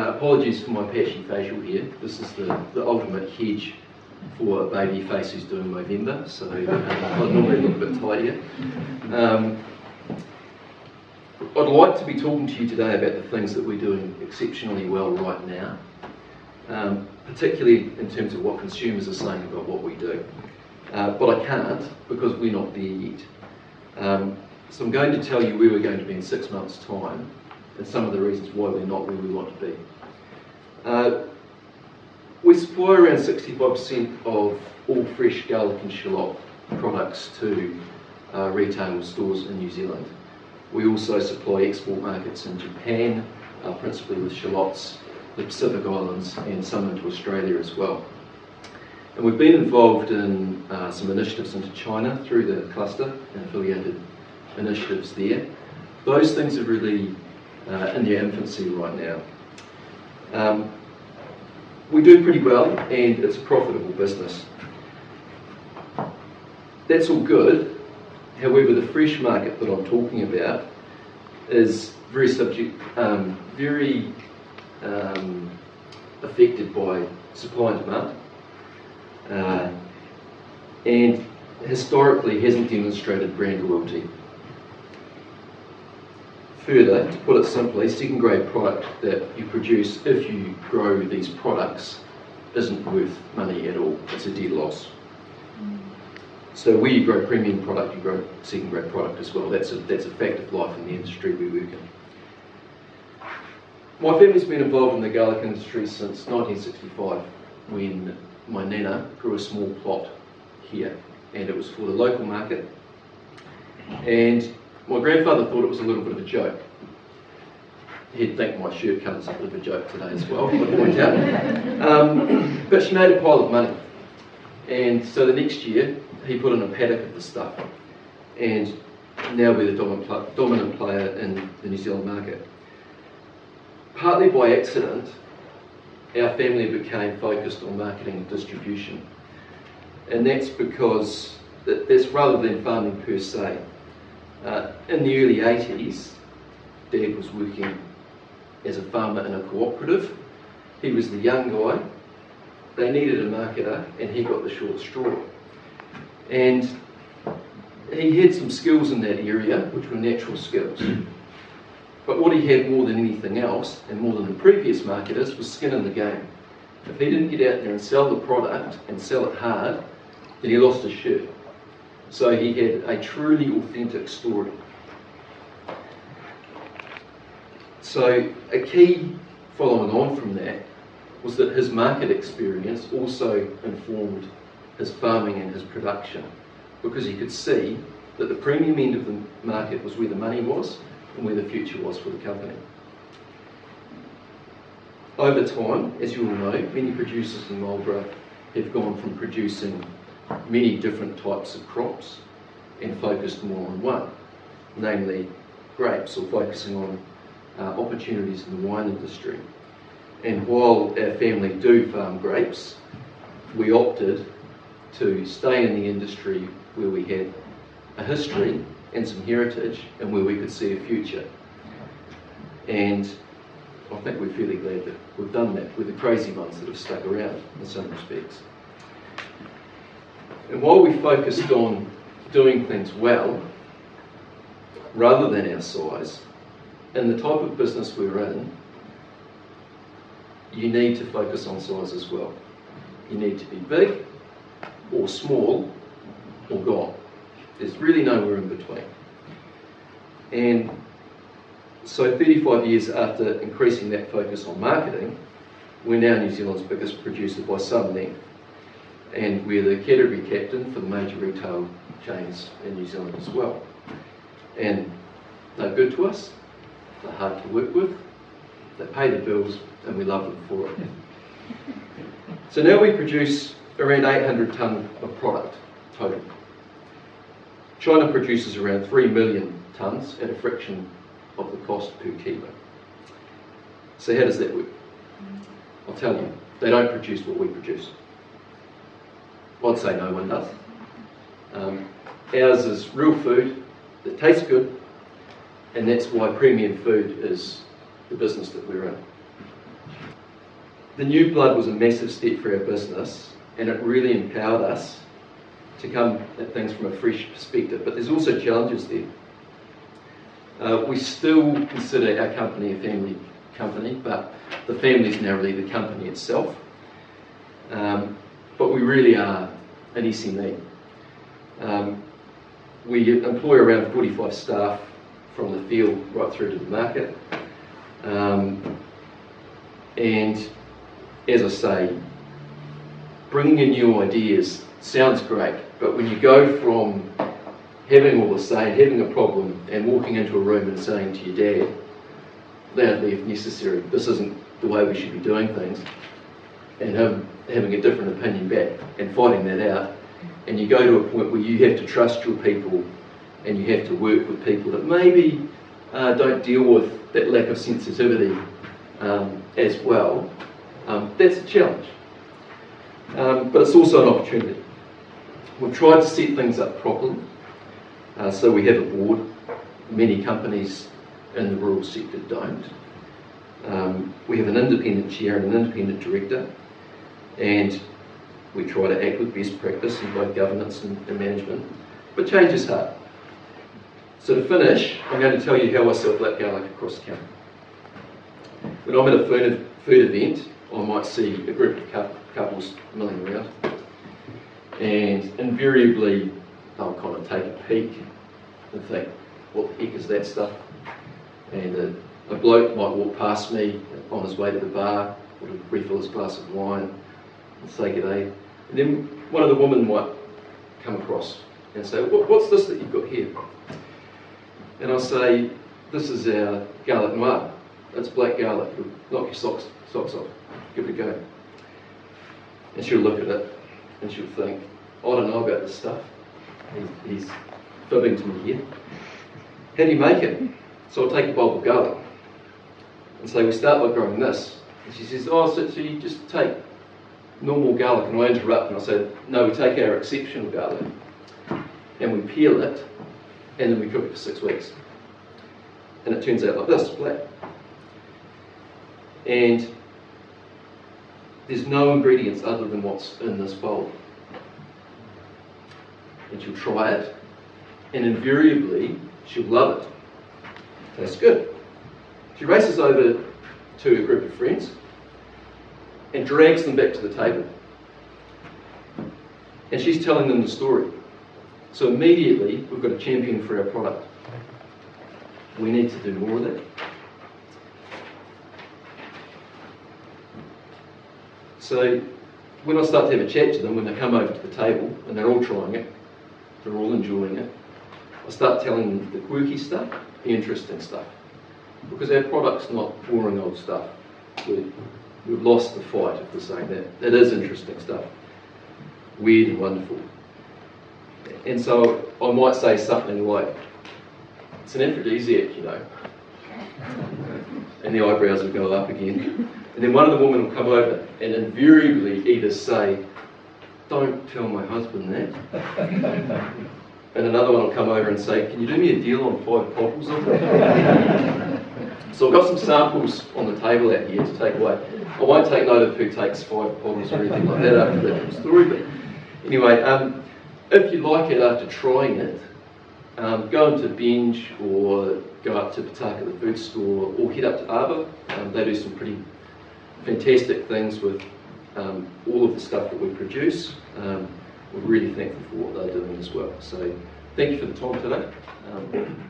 apologies for my patchy facial here. This is the ultimate hedge for a baby face who's doing Movember, so I normally look a bit tidier. I'd like to be talking to you today about the things that we're doing exceptionally well right now, particularly in terms of what consumers are saying about what we do. But I can't because we're not there yet. So I'm going to tell you where we're going to be in 6 months' time and some of the reasons why we're not where we want to be. We supply around 65% of all fresh garlic and shallot products to retail stores in New Zealand. We also supply export markets in Japan, principally with shallots, the Pacific Islands, and some into Australia as well. And we've been involved in some initiatives into China through the cluster and affiliated initiatives there. Those things are really in their infancy right now. We do pretty well, and it's a profitable business. That's all good. However, the fresh market that I'm talking about is very affected by supply and demand, and historically hasn't demonstrated brand loyalty. Further, to put it simply, second grade product that you produce if you grow these products isn't worth money at all. It's a dead loss. So where you grow premium product, you grow second grade product as well. That's a fact of life in the industry we work in. My family's been involved in the garlic industry since 1965, when my nana grew a small plot here, and it was for the local market. And my grandfather thought it was a little bit of a joke. He'd think my shirt colour's a bit of a joke today as well, I'd point out. But she made a pile of money. And so the next year, he put in a paddock of the stuff. And now we're the dominant player in the New Zealand market. Partly by accident, our family became focused on marketing and distribution. And that's because, that's rather than farming per se. In the early 80s, Dad was working as a farmer in a cooperative. He was the young guy. They needed a marketer, and he got the short straw. And he had some skills in that area, which were natural skills. But what he had more than anything else, and more than the previous marketers, was skin in the game. If he didn't get out there and sell the product, and sell it hard, then he lost his shirt. So he had a truly authentic story. So a key following on from that was that his market experience also informed his farming and his production, because he could see that the premium end of the market was where the money was and where the future was for the company. Over time, as you all know, many producers in Marlborough have gone from producing many different types of crops and focused more on one, namely grapes, or focusing on opportunities in the wine industry. And while our family do farm grapes, we opted to stay in the industry where we had a history and some heritage, and where we could see a future. And I think we're fairly glad that we've done that. We're the crazy ones that have stuck around in some respects. And while we focused on doing things well, rather than our size, in the type of business we're in, you need to focus on size as well. You need to be big, or small, or gone. There's really nowhere in between. And so 35 years after increasing that focus on marketing, we're now New Zealand's biggest producer by some length. And we're the category captain for the major retail chains in New Zealand as well. And they're good to us, they're hard to work with, they pay the bills, and we love them for it. So now we produce around 800 tonne of product total. China produces around 3 million tonnes at a fraction of the cost per kilo. So how does that work? I'll tell you, they don't produce what we produce. I'd say no one does. Ours is real food that tastes good, and that's why premium food is the business that we're in. the new blood was a massive step for our business, and it really empowered us to come at things from a fresh perspective, but there's also challenges there. We still consider our company a family company, but the family is now really the company itself. But we really are an SME. We employ around 45 staff from the field right through to the market. And as I say, bringing in new ideas sounds great, but when you go from having all the say, having a problem, and walking into a room and saying to your dad, loudly if necessary, this isn't the way we should be doing things, and him having a different opinion back and fighting that out, and you go to a point where you have to trust your people and you have to work with people that maybe don't deal with that lack of sensitivity as well, that's a challenge. But it's also an opportunity. We've tried to set things up properly. So we have a board. Many companies in the rural sector don't. We have an independent chair and an independent director, and we try to act with best practice in both governance and management, but change is hard. So to finish, I'm going to tell you how I sell black garlic across the county. When I'm at a food event, I might see a group of couples milling around, and invariably they'll kind of take a peek and think, what the heck is that stuff? And a bloke might walk past me on his way to the bar, or to refill his glass of wine, and say g'day. And then one of the women might come across and say, what's this that you've got here? And I'll say, this is our garlic noir. It's black garlic. It'll knock your socks off. Give it a go. And she'll look at it and she'll think, I don't know about this stuff. He's fibbing to me here. How do you make it? So I'll take a bulb of garlic and say, we start by growing this. And she says, oh, so you just take normal garlic? And I interrupt and I say, no, we take our exceptional garlic and we peel it and then we cook it for 6 weeks. And it turns out like this, black. And there's no ingredients other than what's in this bowl. And she'll try it, and invariably she'll love it. Tastes good. She races over to a group of friends and drags them back to the table. And she's telling them the story. So immediately we've got a champion for our product. We need to do more of that. So when I start to have a chat to them, when they come over to the table and they're all trying it, they're all enjoying it, I start telling them the quirky stuff, the interesting stuff. Because our product's not boring old stuff. We've lost the fight, if we're saying that. It is interesting stuff. Weird and wonderful. And so I might say something like, it's an aphrodisiac, you know. And the eyebrows will go up again. And then one of the women will come over and invariably either say, don't tell my husband that. And another one will come over and say, can you do me a deal on 5 bottles of it? So I've got some samples on the table out here to take away. I won't take note of who takes 5 bottles or anything like that after that story, but anyway, if you like it after trying it, go into Binge or go up to Pataka the food store or head up to Arbor. They do some pretty fantastic things with all of the stuff that we produce. We're really thankful for what they're doing as well. So thank you for the time today.